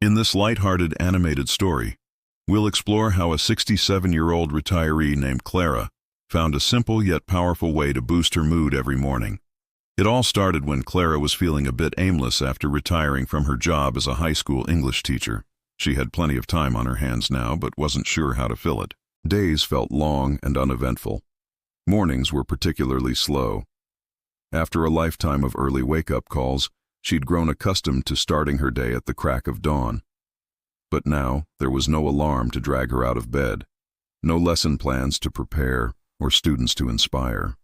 In this light-hearted animated story, we'll explore how a 67-year-old retiree named Clara found a simple yet powerful way to boost her mood every morning. It all started when Clara was feeling a bit aimless after retiring from her job as a high school English teacher. She had plenty of time on her hands now, but wasn't sure how to fill it. Days felt long and uneventful. Mornings were particularly slow. After a lifetime of early wake-up calls, she'd grown accustomed to starting her day at the crack of dawn. But now, there was no alarm to drag her out of bed, no lesson plans to prepare, or students to inspire.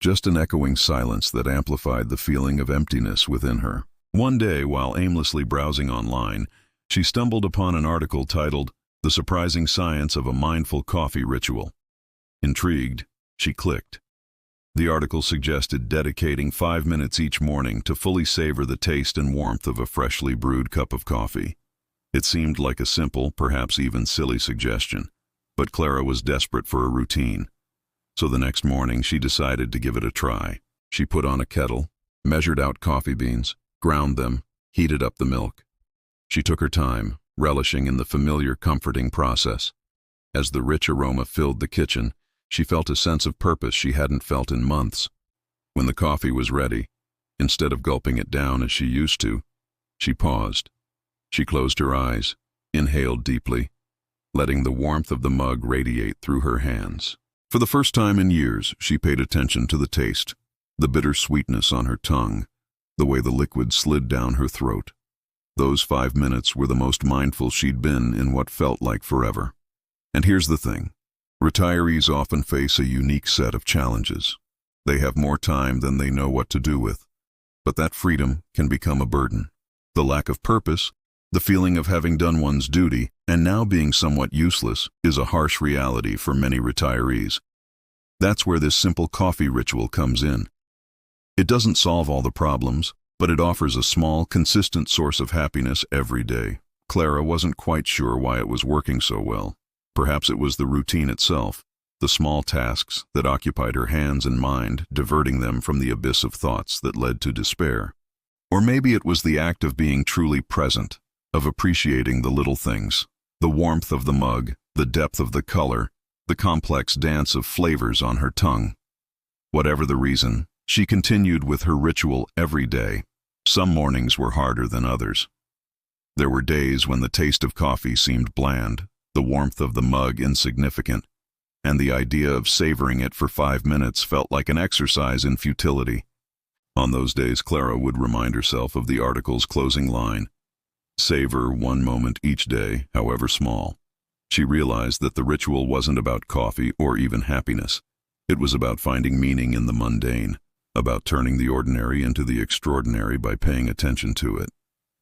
Just an echoing silence that amplified the feeling of emptiness within her. One day, while aimlessly browsing online, she stumbled upon an article titled, "The Surprising Science of a Mindful Coffee Ritual." Intrigued, she clicked. The article suggested dedicating 5 minutes each morning to fully savor the taste and warmth of a freshly brewed cup of coffee. It seemed like a simple, perhaps even silly suggestion, but Clara was desperate for a routine. So the next morning she decided to give it a try. She put on a kettle, measured out coffee beans, ground them, heated up the milk. She took her time, relishing in the familiar, comforting process. As the rich aroma filled the kitchen, she felt a sense of purpose she hadn't felt in months. When the coffee was ready, instead of gulping it down as she used to, she paused. She closed her eyes, inhaled deeply, letting the warmth of the mug radiate through her hands. For the first time in years, she paid attention to the taste, the bitter sweetness on her tongue, the way the liquid slid down her throat. Those 5 minutes were the most mindful she'd been in what felt like forever. And here's the thing. Retirees often face a unique set of challenges. They have more time than they know what to do with. But that freedom can become a burden. The lack of purpose, the feeling of having done one's duty, and now being somewhat useless, is a harsh reality for many retirees. That's where this simple coffee ritual comes in. It doesn't solve all the problems, but it offers a small, consistent source of happiness every day. Clara wasn't quite sure why it was working so well. Perhaps it was the routine itself, the small tasks that occupied her hands and mind, diverting them from the abyss of thoughts that led to despair. Or maybe it was the act of being truly present, of appreciating the little things, the warmth of the mug, the depth of the color, the complex dance of flavors on her tongue. Whatever the reason, she continued with her ritual every day. Some mornings were harder than others. There were days when the taste of coffee seemed bland, the warmth of the mug insignificant, and the idea of savoring it for 5 minutes felt like an exercise in futility. On those days, Clara would remind herself of the article's closing line, "Savor one moment each day, however small." She realized that the ritual wasn't about coffee or even happiness. It was about finding meaning in the mundane, about turning the ordinary into the extraordinary by paying attention to it.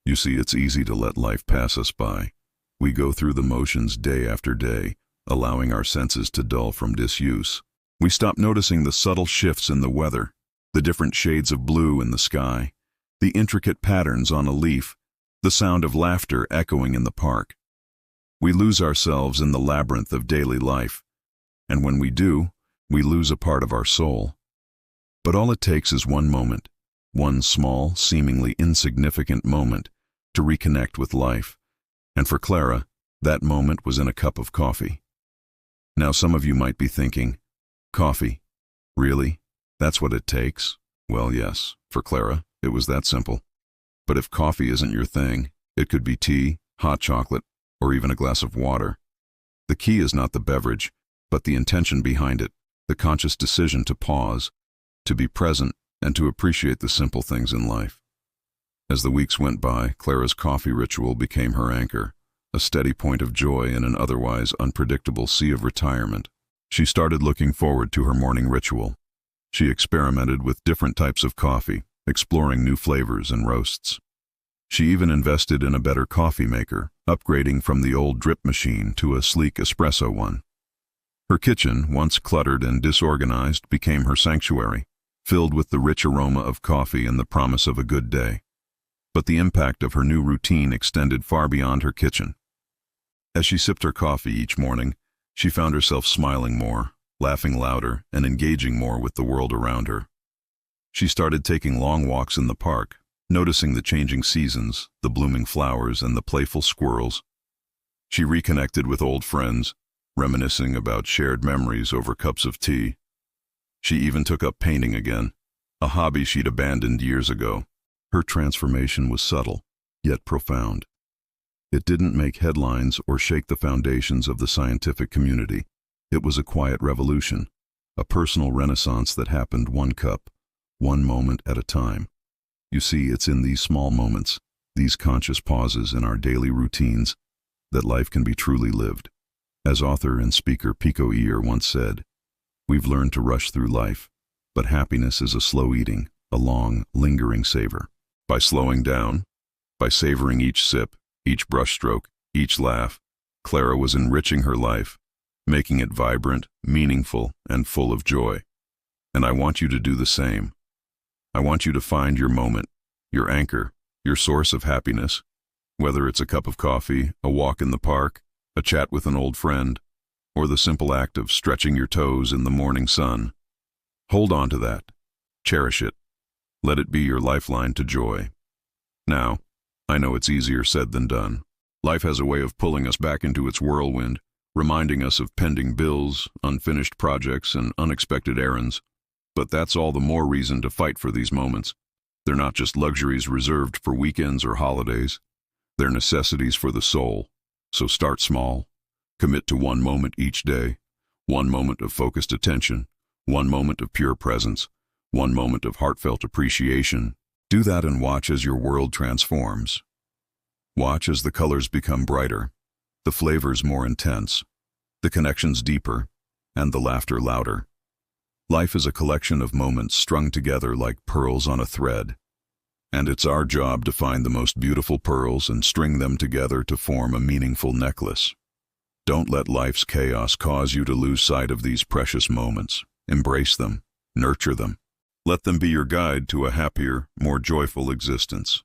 You see, it's easy to let life pass us by. We go through the motions day after day, allowing our senses to dull from disuse. We stop noticing the subtle shifts in the weather, the different shades of blue in the sky, the intricate patterns on a leaf, the sound of laughter echoing in the park. We lose ourselves in the labyrinth of daily life, and when we do, we lose a part of our soul. But all it takes is one moment, one small, seemingly insignificant moment, to reconnect with life. And for Clara, that moment was in a cup of coffee. Now some of you might be thinking, coffee? Really? That's what it takes? Well, yes, for Clara, it was that simple. But if coffee isn't your thing, it could be tea, hot chocolate, or even a glass of water. The key is not the beverage, but the intention behind it, the conscious decision to pause, to be present, and to appreciate the simple things in life. As the weeks went by, Clara's coffee ritual became her anchor, a steady point of joy in an otherwise unpredictable sea of retirement. She started looking forward to her morning ritual. She experimented with different types of coffee, exploring new flavors and roasts. She even invested in a better coffee maker, upgrading from the old drip machine to a sleek espresso one. Her kitchen, once cluttered and disorganized, became her sanctuary, filled with the rich aroma of coffee and the promise of a good day. But the impact of her new routine extended far beyond her kitchen. As she sipped her coffee each morning, she found herself smiling more, laughing louder, and engaging more with the world around her. She started taking long walks in the park, noticing the changing seasons, the blooming flowers, and the playful squirrels. She reconnected with old friends, reminiscing about shared memories over cups of tea. She even took up painting again, a hobby she'd abandoned years ago. Her transformation was subtle, yet profound. It didn't make headlines or shake the foundations of the scientific community. It was a quiet revolution, a personal renaissance that happened one cup, one moment at a time. You see, it's in these small moments, these conscious pauses in our daily routines, that life can be truly lived. As author and speaker Pico Iyer once said, "We've learned to rush through life, but happiness is a slow eating, a long, lingering savor. By slowing down, by savoring each sip, each brushstroke, each laugh, Clara was enriching her life, making it vibrant, meaningful, and full of joy. And I want you to do the same. I want you to find your moment, your anchor, your source of happiness, whether it's a cup of coffee, a walk in the park, a chat with an old friend, or the simple act of stretching your toes in the morning sun. Hold on to that. Cherish it. Let it be your lifeline to joy." Now, I know it's easier said than done. Life has a way of pulling us back into its whirlwind, reminding us of pending bills, unfinished projects, and unexpected errands. But that's all the more reason to fight for these moments. They're not just luxuries reserved for weekends or holidays. They're necessities for the soul. So start small. Commit to one moment each day. One moment of focused attention. One moment of pure presence. One moment of heartfelt appreciation. Do that and watch as your world transforms. Watch as the colors become brighter, the flavors more intense, the connections deeper, and the laughter louder. Life is a collection of moments strung together like pearls on a thread. And it's our job to find the most beautiful pearls and string them together to form a meaningful necklace. Don't let life's chaos cause you to lose sight of these precious moments. Embrace them, nurture them. Let them be your guide to a happier, more joyful existence.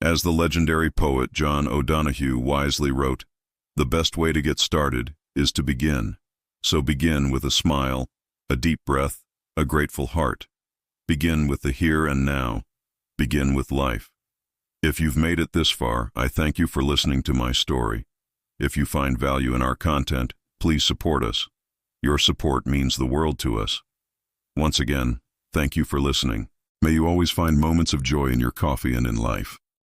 As the legendary poet John O'Donohue wisely wrote, "The best way to get started is to begin. So begin with a smile, a deep breath, a grateful heart. Begin with the here and now. Begin with life." If you've made it this far, I thank you for listening to my story. If you find value in our content, please support us. Your support means the world to us. Once again, thank you for listening. May you always find moments of joy in your coffee and in life.